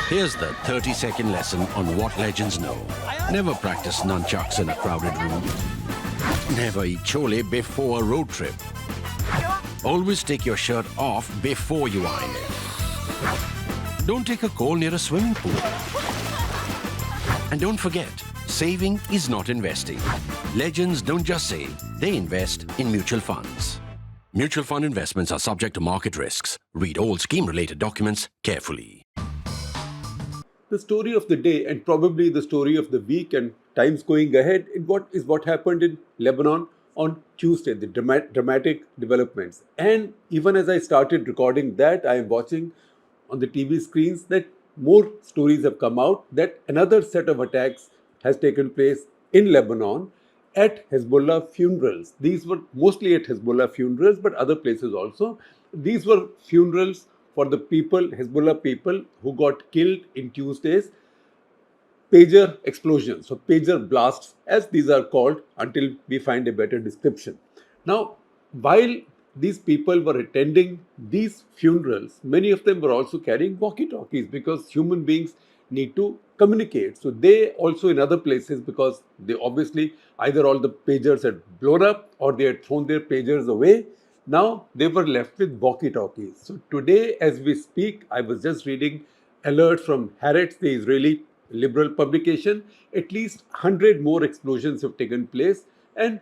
Here's the 30-second lesson on what legends know. Never practice nunchucks in a crowded room. Never eat chole before a road trip. Always take your shirt off before you iron it. Don't take a call near a swimming pool. And don't forget, saving is not investing. Legends don't just save, they invest in mutual funds. Mutual fund investments are subject to market risks. Read all scheme-related documents carefully. The story of the day, and probably the story of the week and times going ahead, is what happened in Lebanon on Tuesday, the dramatic developments. And even as I started recording that, I am watching on the TV screens that more stories have come out that another set of attacks has taken place in Lebanon at Hezbollah funerals. These were mostly at Hezbollah funerals, but other places also. These were funerals for the people, Hezbollah people, who got killed in Tuesday's pager explosions, so pager blasts, as these are called, until we find a better description. Now, while these people were attending these funerals, many of them were also carrying walkie-talkies because human beings need to communicate. So they also in other places, because they obviously either all the pagers had blown up or they had thrown their pagers away. Now they were left with walkie-talkies. So today, as we speak, I was just reading alerts from Haaretz, the Israeli liberal publication. At least 100 more explosions have taken place, and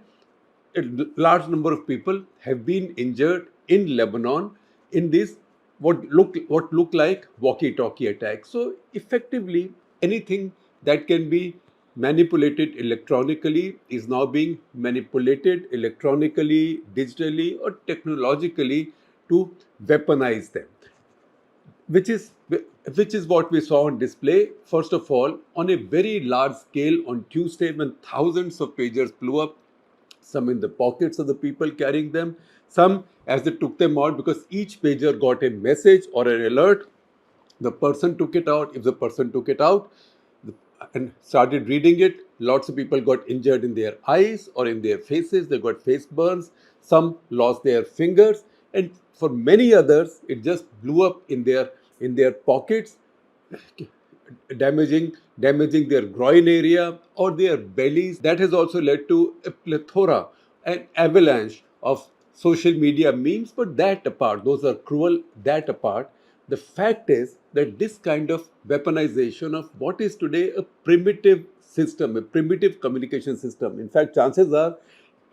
a large number of people have been injured in Lebanon in these what look like walkie-talkie attacks. So effectively, anything that can be manipulated electronically is now being manipulated electronically, digitally, or technologically to weaponize them, which is what we saw on display. First of all, on a very large scale on Tuesday, when thousands of pagers blew up, some in the pockets of the people carrying them, some as they took them out, because each pager got a message or an alert. The person took it out. If the person took it out and started reading it, lots of people got injured in their eyes or in their faces. They got face burns. Some lost their fingers, and for many others, it just blew up in their pockets, damaging their groin area or their bellies. That has also led to a plethora, an avalanche of social media memes. But that apart, those are cruel. That apart, the fact is that this kind of weaponization of what is today a primitive system, a primitive communication system. In fact, chances are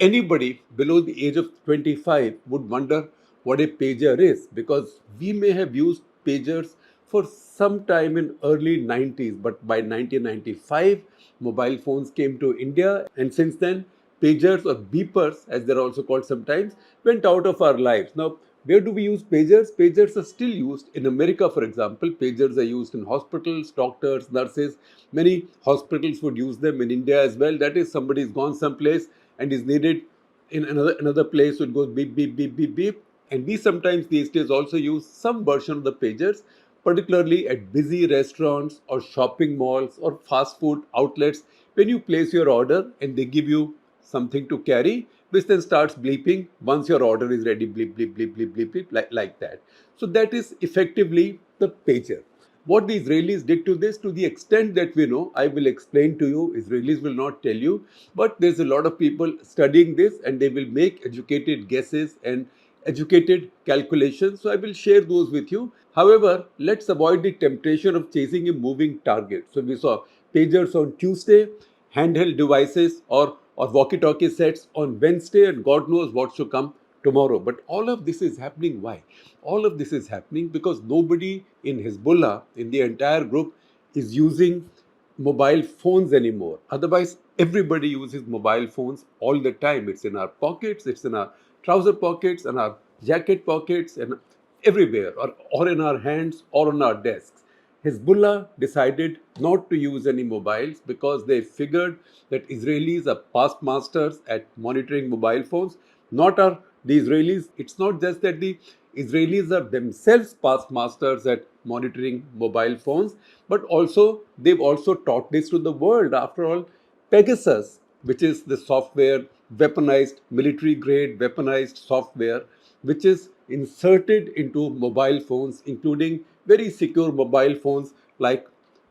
anybody below the age of 25 would wonder what a pager is, because we may have used pagers for some time in early 90s, but by 1995 mobile phones came to India, and since then pagers, or beepers as they're also called sometimes, went out of our lives. Now, where do we use pagers? Pagers are still used in America, for example. Pagers are used in hospitals, doctors, nurses. Many hospitals would use them in India as well. That is, somebody's gone someplace and is needed in another place, so it goes beep, beep, beep, beep, beep. And we sometimes these days also use some version of the pagers, particularly at busy restaurants or shopping malls or fast food outlets, when you place your order and they give you something to carry, which then starts bleeping once your order is ready, bleep, bleep, bleep, bleep, bleep, bleep, like that. So that is effectively the pager. What the Israelis did to this, to the extent that we know, I will explain to you. Israelis will not tell you, but there's a lot of people studying this and they will make educated guesses and educated calculations. So I will share those with you. However, let's avoid the temptation of chasing a moving target. So we saw pagers on Tuesday, handheld devices or walkie-talkie sets on Wednesday, and God knows what's to come tomorrow. But all of this is happening. Why? All of this is happening because nobody in Hezbollah, in the entire group, is using mobile phones anymore. Otherwise, everybody uses mobile phones all the time. It's in our pockets, it's in our trouser pockets, and our jacket pockets, and everywhere, or in our hands or on our desks. Hezbollah decided not to use any mobiles because they figured that Israelis are past masters at monitoring mobile phones. Not are the Israelis. It's not just that the Israelis are themselves past masters at monitoring mobile phones, but also they've also taught this to the world. After all, Pegasus, which is the software, weaponized, military grade weaponized software, which is inserted into mobile phones, including very secure mobile phones like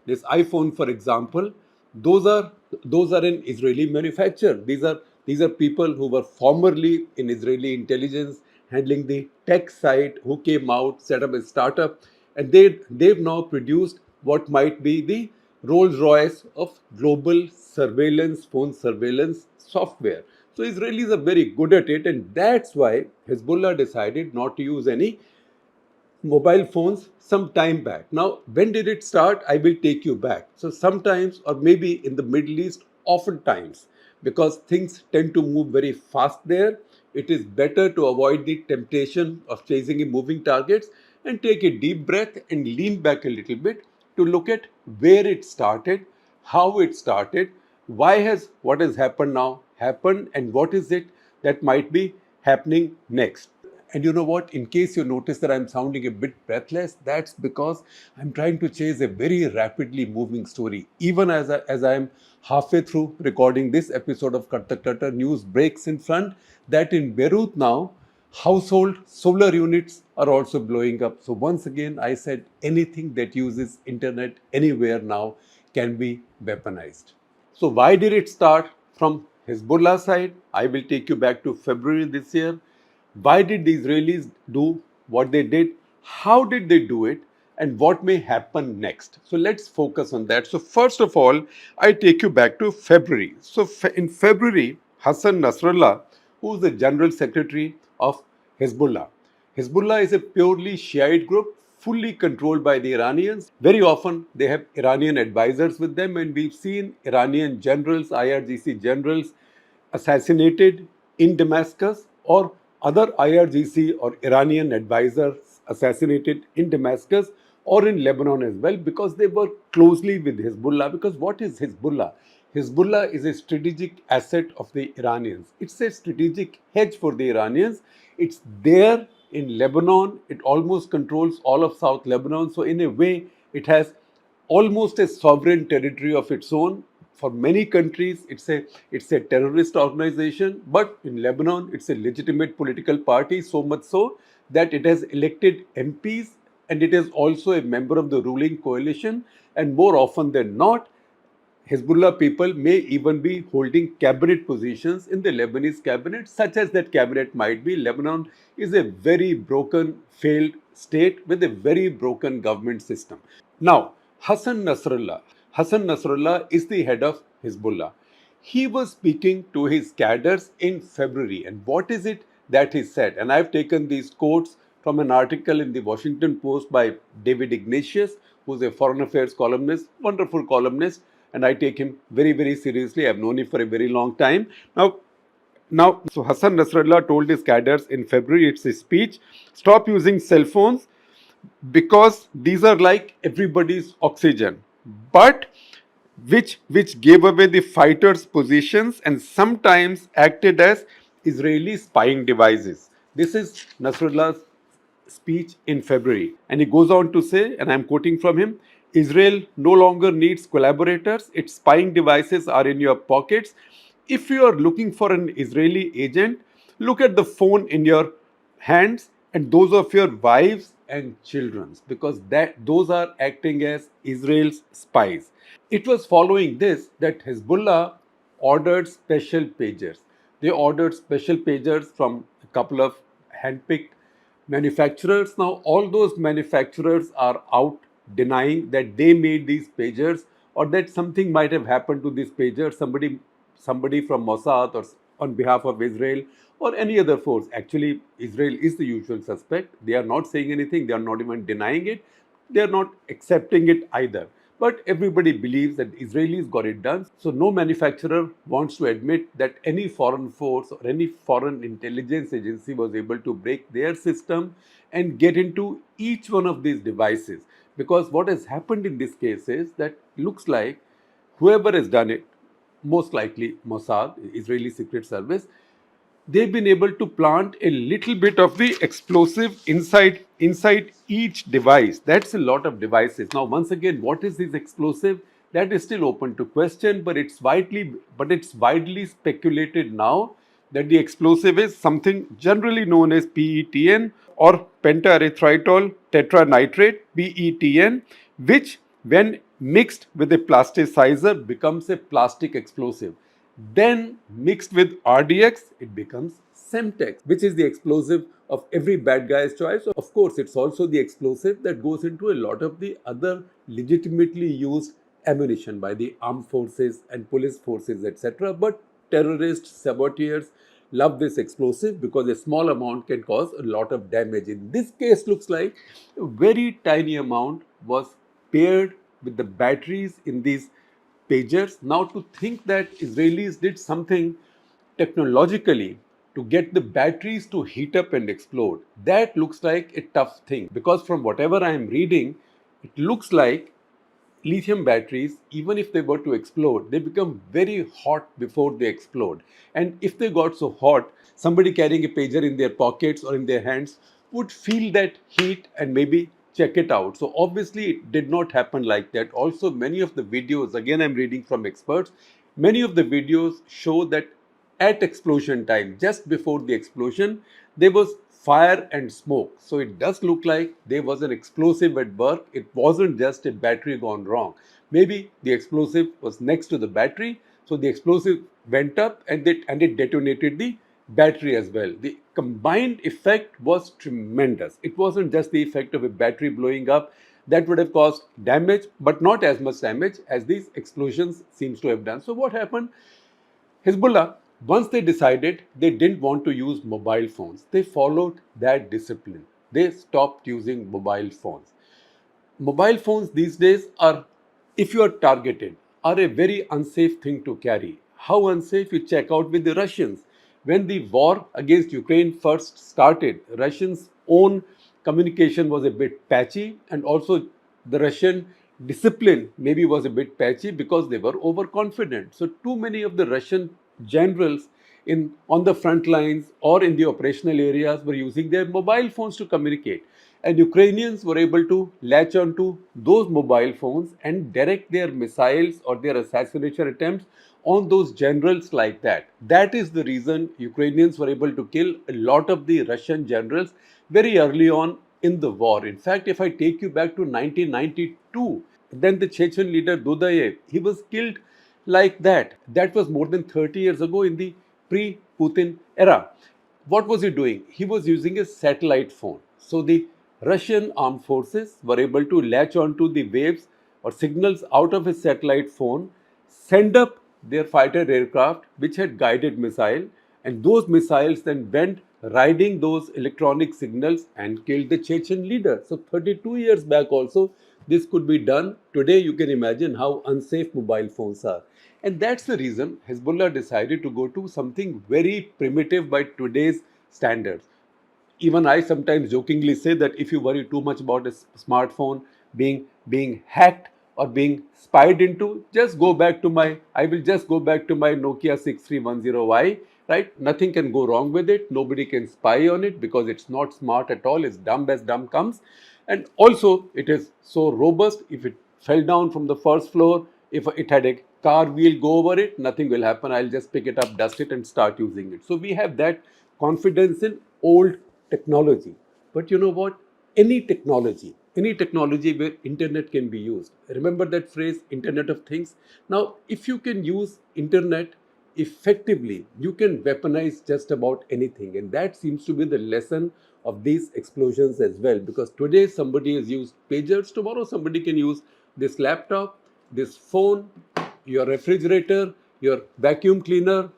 this iPhone, for example, those are in Israeli manufacture. These are people who were formerly in Israeli intelligence handling the tech side, who came out, set up a startup, and they've now produced what might be the Rolls Royce of global surveillance, phone surveillance software. So Israelis are very good at it, and that's why Hezbollah decided not to use any mobile phones some time back. Now, when did it start? I will take you back. So, sometimes, or maybe in the Middle East, oftentimes, because things tend to move very fast there, it is better to avoid the temptation of chasing a moving targets and take a deep breath and lean back a little bit to look at where it started, how it started, why has what has happened now happened, and what is it that might be happening next. And you know what? In case you notice that I'm sounding a bit breathless, that's because I'm trying to chase a very rapidly moving story. Even as I'm halfway through recording this episode of Cut the Clutter, news breaks in front that in Beirut now, household solar units are also blowing up. So once again, I said anything that uses internet anywhere now can be weaponized. So why did it start from Hezbollah side? I will take you back to February this year. Why did the Israelis do what they did? How did they do it? And what may happen next? So let's focus on that. So first of all, I take you back to February. So in February, Hassan Nasrallah, who is the General Secretary of Hezbollah. Hezbollah is a purely Shiite group, fully controlled by the Iranians. Very often, they have Iranian advisors with them, and we've seen Iranian generals, IRGC generals, assassinated in Damascus, or other IRGC or Iranian advisors assassinated in Damascus or in Lebanon as well, because they work closely with Hezbollah. Because what is Hezbollah? Hezbollah is a strategic asset of the Iranians. It's a strategic hedge for the Iranians. It's there in Lebanon. It almost controls all of South Lebanon. So in a way, it has almost a sovereign territory of its own. For many countries, it's a terrorist organization, but in Lebanon, it's a legitimate political party, so much so that it has elected MPs, and it is also a member of the ruling coalition. And more often than not, Hezbollah people may even be holding cabinet positions in the Lebanese cabinet, such as that cabinet might be. Lebanon is a very broken, failed state with a very broken government system. Now, Hassan Nasrallah. Hassan Nasrallah is the head of Hezbollah. He was speaking to his cadres in February. And what is it that he said? And I've taken these quotes from an article in the Washington Post by David Ignatius, who's a foreign affairs columnist, wonderful columnist, and I take him very, very seriously. I've known him for a very long time. So Hassan Nasrallah told his cadres in February, it's his speech, stop using cell phones because these are like everybody's oxygen, but which gave away the fighters' positions and sometimes acted as Israeli spying devices. This is Nasrallah's speech in February. And he goes on to say, and I'm quoting from him, Israel no longer needs collaborators, its spying devices are in your pockets. If you are looking for an Israeli agent, look at the phone in your hands and those of your wives and children, because those are acting as Israel's spies. It was following this that Hezbollah ordered special pagers. They ordered special pagers from a couple of handpicked manufacturers. Now, all those manufacturers are out denying that they made these pagers or that something might have happened to these pagers. Somebody from Mossad or on behalf of Israel or any other force. Actually, Israel is the usual suspect. They are not saying anything. They are not even denying it. They are not accepting it either. But everybody believes that Israelis got it done. So no manufacturer wants to admit that any foreign force or any foreign intelligence agency was able to break their system and get into each one of these devices. Because what has happened in this case is that looks like whoever has done it, most likely Mossad, Israeli Secret Service, they've been able to plant a little bit of the explosive inside each device. That's a lot of devices. Now, once again, what is this explosive? That is still open to question, but it's widely speculated now that the explosive is something generally known as PETN or pentaerythritol tetranitrate, PETN, which when mixed with a plasticizer becomes a plastic explosive. Then mixed with RDX, it becomes Semtex, which is the explosive of every bad guy's choice. Of course, it's also the explosive that goes into a lot of the other legitimately used ammunition by the armed forces and police forces, etc. But terrorists, saboteurs love this explosive because a small amount can cause a lot of damage. In this case, looks like a very tiny amount was paired with the batteries in these pagers. Now, to think that Israelis did something technologically to get the batteries to heat up and explode, that looks like a tough thing, because from whatever I am reading, it looks like lithium batteries, even if they were to explode, they become very hot before they explode. And if they got so hot, somebody carrying a pager in their pockets or in their hands would feel that heat and maybe check it out. So obviously it did not happen like that. Also, many of the videos, again I'm reading from experts, many of the videos show that at explosion time, just before the explosion, there was fire and smoke. So it does look like there was an explosive at work. It wasn't just a battery gone wrong. Maybe the explosive was next to the battery. So the explosive went up and it detonated the battery as well. The combined effect was tremendous. It wasn't just the effect of a battery blowing up that would have caused damage, but not as much damage as these explosions seems to have done. So what happened? Hezbollah, once they decided they didn't want to use mobile phones, they followed that discipline. They stopped using mobile phones. Mobile phones these days are, if you are targeted, are a very unsafe thing to carry. How unsafe? You check out with the Russians. When the war against Ukraine first started, Russians' own communication was a bit patchy, and also the Russian discipline maybe was a bit patchy because they were overconfident. So too many of the Russian generals in on the front lines or in the operational areas were using their mobile phones to communicate, and Ukrainians were able to latch onto those mobile phones and direct their missiles or their assassination attempts on those generals like that. That is the reason Ukrainians were able to kill a lot of the Russian generals very early on in the war. In fact, if I take you back to 1992, then the Chechen leader Dudayev, he was killed like that. That was more than 30 years ago in the pre-Putin era. What was he doing? He was using a satellite phone. So the Russian armed forces were able to latch onto the waves or signals out of his satellite phone, send up their fighter aircraft which had guided missile, and those missiles then went riding those electronic signals and killed the Chechen leader. So 32 years back also this could be done. Today you can imagine how unsafe mobile phones are. And that's the reason Hezbollah decided to go to something very primitive by today's standards. Even I sometimes jokingly say that if you worry too much about a smartphone being hacked or being spied into, just go back to my I will just go back to my Nokia 6310Y, right? Nothing can go wrong with it. Nobody can spy on it because it's not smart at all. It's dumb as dumb comes. And also it is so robust. If it fell down from the first floor, if it had a car wheel go over it, nothing will happen. I'll just pick it up, dust it, and start using it. So we have that confidence in old technology. But you know what? Any technology where internet can be used. Remember that phrase, Internet of Things? Now, if you can use internet effectively, you can weaponize just about anything. And that seems to be the lesson of these explosions as well. Because today somebody has used pagers, tomorrow somebody can use this laptop, this phone, your refrigerator, your vacuum cleaner,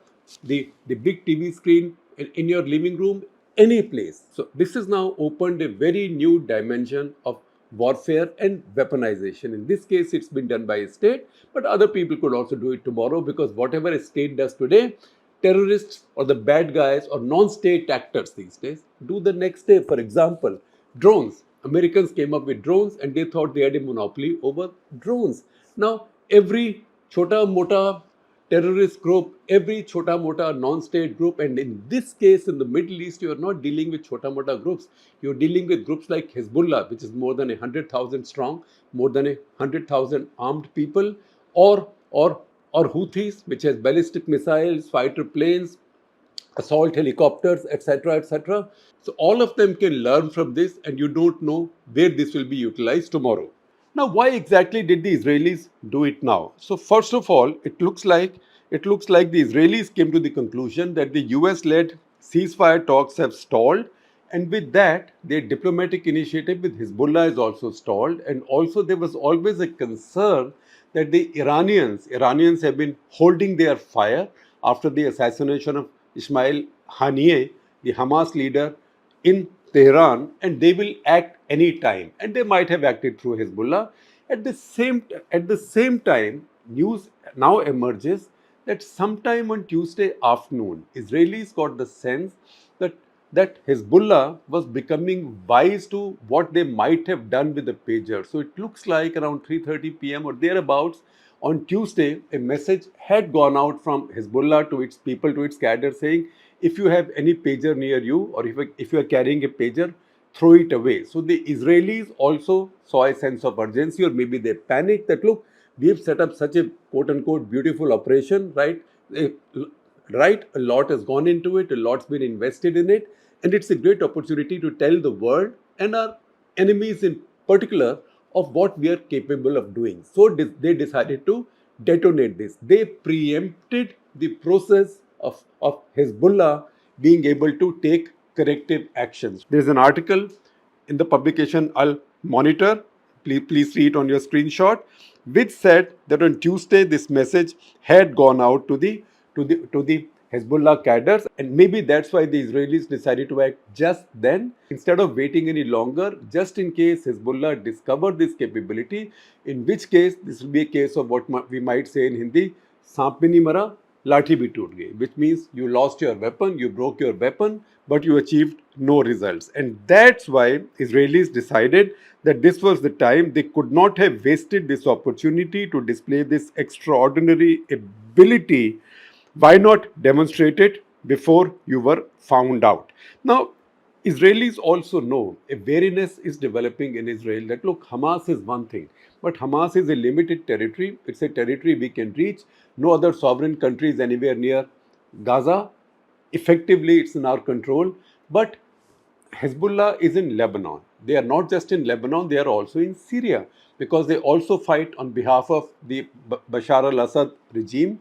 the big TV screen in your living room, any place. So this has now opened a very new dimension of warfare and weaponization. In this case, it's been done by a state, but other people could also do it tomorrow, because whatever a state does today, terrorists or the bad guys or non-state actors these days do the next day. For example, drones. Americans came up with drones and they thought they had a monopoly over drones. Now, every chota mota terrorist group, every chota mota non-state group, and in this case in the Middle East, you are not dealing with chota mota groups. You are dealing with groups like Hezbollah, which is more than 100,000 strong, more than 100,000 armed people, or Houthis, which has ballistic missiles, fighter planes, assault helicopters, etc., etc. So all of them can learn from this, and you don't know where this will be utilized tomorrow. Now, why exactly did the Israelis do it now? So, first of all, it looks like the Israelis came to the conclusion that the US-led ceasefire talks have stalled, and with that, their diplomatic initiative with Hezbollah is also stalled. And also, there was always a concern that the Iranians have been holding their fire after the assassination of Ismail Haniyeh, the Hamas leader in Tehran, and they will act any time, and they might have acted through Hezbollah. At the same time, news now emerges that sometime on Tuesday afternoon, Israelis got the sense that Hezbollah was becoming wise to what they might have done with the pager. So it looks like around 3:30 p.m. or thereabouts on Tuesday, a message had gone out from Hezbollah to its people, to its cadre, saying, if you have any pager near you, or if you are carrying a pager, throw it away. So the Israelis also saw a sense of urgency, or maybe they panicked that, look, we have set up such a quote unquote beautiful operation, right? Eh, Right? A lot has gone into it, a lot's been invested in it, and it's a great opportunity to tell the world and our enemies in particular of what we are capable of doing. So they decided to detonate this. They preempted the process of Hezbollah being able to take corrective actions. There's an article in the publication I'll monitor. Please see it on your screenshot, which said that on Tuesday this message had gone out to the Hezbollah cadres, and maybe that's why the Israelis decided to act just then instead of waiting any longer, just in case Hezbollah discovered this capability. In which case, this will be a case of what we might say in Hindi, "Saap bhi nahi mara, लाठी भी टूट गई," which means you lost your weapon, you broke your weapon, but you achieved no results. And that's why Israelis decided that this was the time. They could not have wasted this opportunity to display this extraordinary ability. Why not demonstrate it before you were found out? Now, Israelis also know a wariness is developing in Israel that, look, Hamas is one thing, but Hamas is a limited territory. It's a territory we can reach. No other sovereign country is anywhere near Gaza. Effectively, it's in our control. But Hezbollah is in Lebanon. They are not just in Lebanon, they are also in Syria, because they also fight on behalf of the Bashar al Assad regime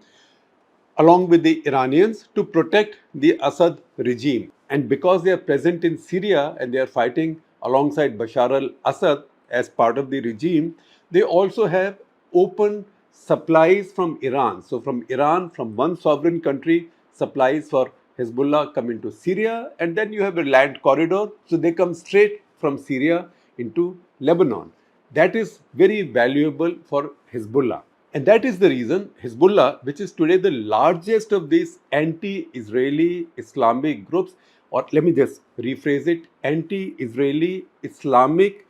along with the Iranians to protect the Assad regime. And because they are present in Syria and they are fighting alongside Bashar al Assad as part of the regime, they also have open supplies from Iran. So, from Iran, from one sovereign country, supplies for Hezbollah come into Syria, and then you have a land corridor. So, they come straight from Syria into Lebanon. That is very valuable for Hezbollah. And that is the reason Hezbollah, which is today the largest of these anti Israeli Islamic groups, or let me just rephrase it, anti Israeli Islamic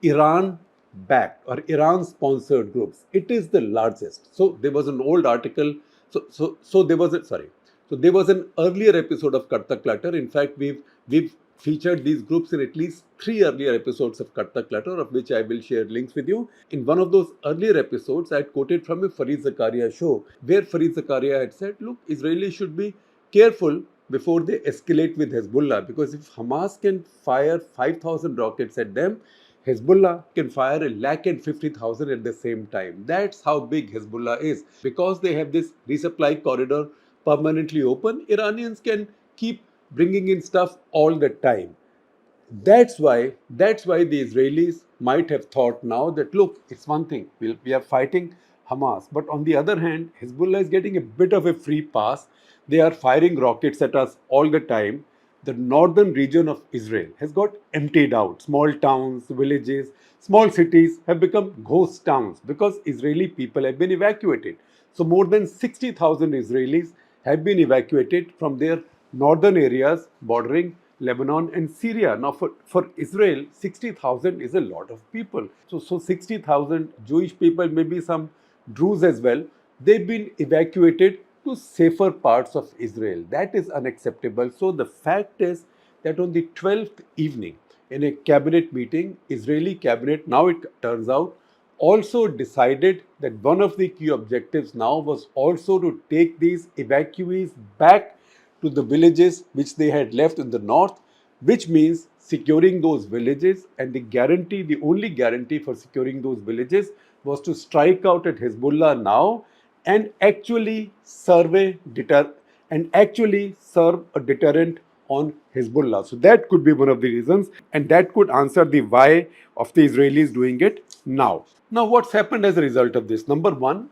Iran backed or Iran sponsored groups. It is the largest. So there was an old article. So there was a sorry. So there was an earlier episode of Cut the Clutter. In fact, we've featured these groups in at least 3 earlier episodes of Cut the Clutter, of which I will share links with you. In one of those earlier episodes, I had quoted from a Fareed Zakaria show, where Fareed Zakaria had said, look, Israelis should be careful before they escalate with Hezbollah, because if Hamas can fire 5,000 rockets at them, Hezbollah can fire 150,000 at the same time. That's how big Hezbollah is. Because they have this resupply corridor permanently open, Iranians can keep bringing in stuff all the time. That's why the Israelis might have thought now that, look, it's one thing, we are fighting Hamas, but on the other hand, Hezbollah is getting a bit of a free pass. They are firing rockets at us all the time. The northern region of Israel has got emptied out. Small towns, villages, small cities have become ghost towns because Israeli people have been evacuated. So more than 60,000 Israelis have been evacuated from their northern areas bordering Lebanon and Syria. Now, for Israel, 60,000 is a lot of people. So 60,000 Jewish people, maybe some Druze as well, they've been evacuated to safer parts of Israel. That is unacceptable. So the fact is that on the 12th evening, in a cabinet meeting, Israeli cabinet, now it turns out, also decided that one of the key objectives now was also to take these evacuees back to the villages which they had left in the north, which means securing those villages, and the only guarantee for securing those villages was to strike out at Hezbollah now and actually serve a deterrent on Hezbollah. So that could be one of the reasons, and that could answer the why of the Israelis doing it now. Now, what's happened as a result of this? Number one,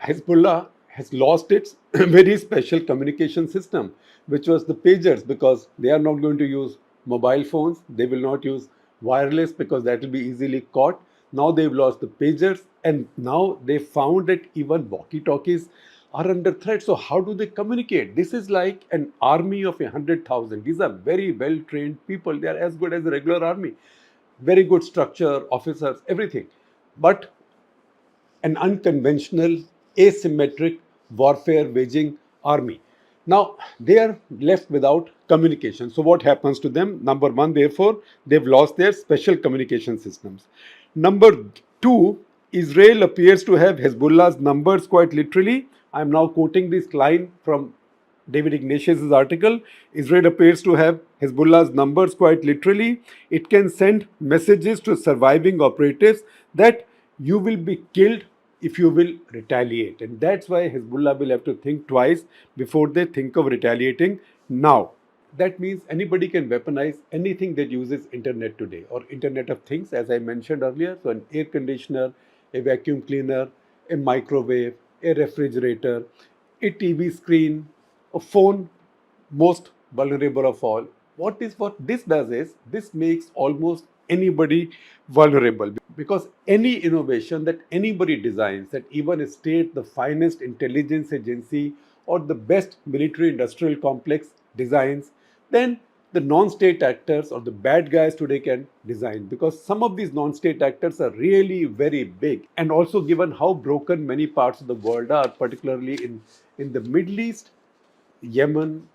Hezbollah has lost its very special communication system, which was the pagers, because they are not going to use mobile phones. They will not use wireless because that will be easily caught. Now they've lost the pagers, and now they found that even walkie talkies are under threat. So, how do they communicate? This is like an army of 100,000. These are very well trained people. They are as good as a regular army. Very good structure, officers, everything. But an unconventional, asymmetric warfare waging army. Now, they are left without communication. So, what happens to them? Number one, therefore, they've lost their special communication systems. Number two, Israel appears to have Hezbollah's numbers quite literally. I am now quoting this line from David Ignatius' article. Israel appears to have Hezbollah's numbers quite literally. It can send messages to surviving operatives that you will be killed if you will retaliate. And that's why Hezbollah will have to think twice before they think of retaliating now. That means anybody can weaponize anything that uses internet today, or internet of things, as I mentioned earlier. So an air conditioner, a vacuum cleaner, a microwave, a refrigerator, a TV screen, a phone, most vulnerable of all. What this does is this makes almost anybody vulnerable, because any innovation that anybody designs, that even a state, the finest intelligence agency, or the best military industrial complex designs, then the non-state actors or the bad guys today can design, because some of these non-state actors are really very big. And also, given how broken many parts of the world are, particularly in the Middle East, Yemen,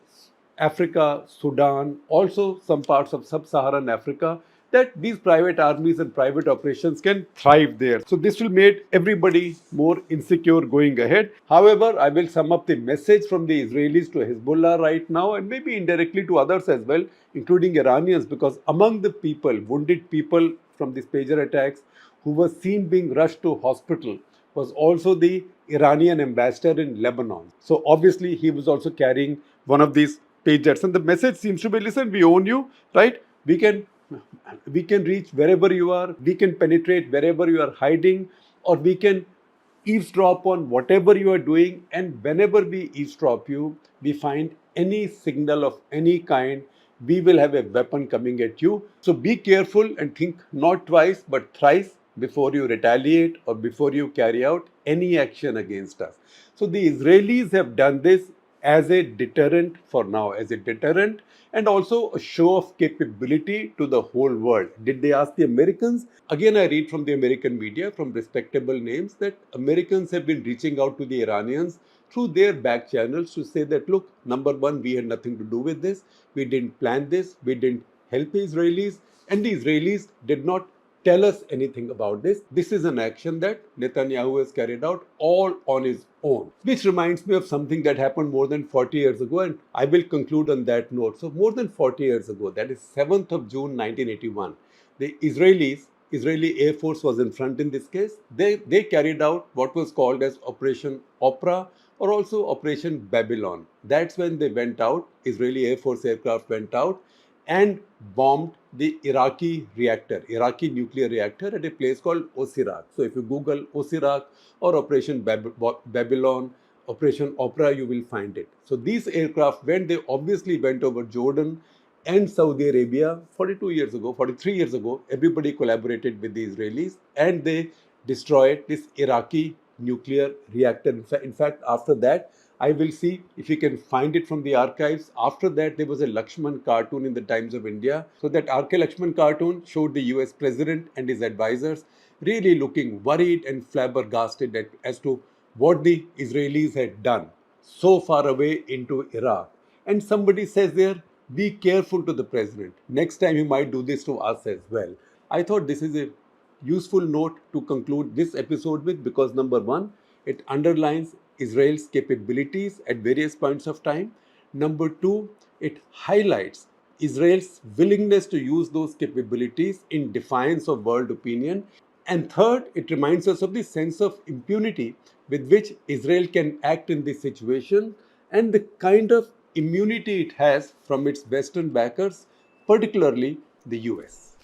Africa, Sudan, also some parts of sub-Saharan Africa, that these private armies and private operations can thrive there. So this will make everybody more insecure going ahead. However, I will sum up the message from the Israelis to Hezbollah right now, and maybe indirectly to others as well, including Iranians, because among the people, wounded people from these pager attacks who were seen being rushed to hospital, was also the Iranian ambassador in Lebanon. So obviously he was also carrying one of these pagers, and the message seems to be: listen, we own you, right? We can reach wherever you are, we can penetrate wherever you are hiding, or we can eavesdrop on whatever you are doing. And whenever we eavesdrop you, we find any signal of any kind, we will have a weapon coming at you. So be careful and think not twice but thrice before you retaliate or before you carry out any action against us. So the Israelis have done this as a deterrent for now, as a deterrent, and also a show of capability to the whole world. Did they ask the Americans? Again, I read from the American media, from respectable names, that Americans have been reaching out to the Iranians through their back channels to say that, look, number one, we had nothing to do with this. We didn't plan this. We didn't help the Israelis. And the Israelis did not tell us anything about this. This is an action that Netanyahu has carried out all on his own. Which reminds me of something that happened more than 40 years ago, and I will conclude on that note. So more than 40 years ago, that is 7th of June 1981, the Israeli Air Force was in front in this case. They carried out what was called as Operation Opera, or also Operation Babylon. That's when they went out, Israeli Air Force aircraft went out and bombed the Iraqi nuclear reactor at a place called Osirak. So if you Google Osirak or Operation Babylon, Operation Opera, you will find it. So these aircraft, when they obviously went over Jordan and Saudi Arabia 42 years ago, 43 years ago, everybody collaborated with the Israelis and they destroyed this Iraqi nuclear reactor. In fact, after that, I will see if you can find it from the archives. After that, there was a Lakshman cartoon in the Times of India. So that RK Lakshman cartoon showed the US president and his advisors really looking worried and flabbergasted as to what the Israelis had done so far away into Iraq. And somebody says there, be careful to the president. Next time he might do this to us as well. I thought this is a useful note to conclude this episode with, because number one, it underlines Israel's capabilities at various points of time. Number two, it highlights Israel's willingness to use those capabilities in defiance of world opinion. And third, it reminds us of the sense of impunity with which Israel can act in this situation and the kind of immunity it has from its Western backers, particularly the US.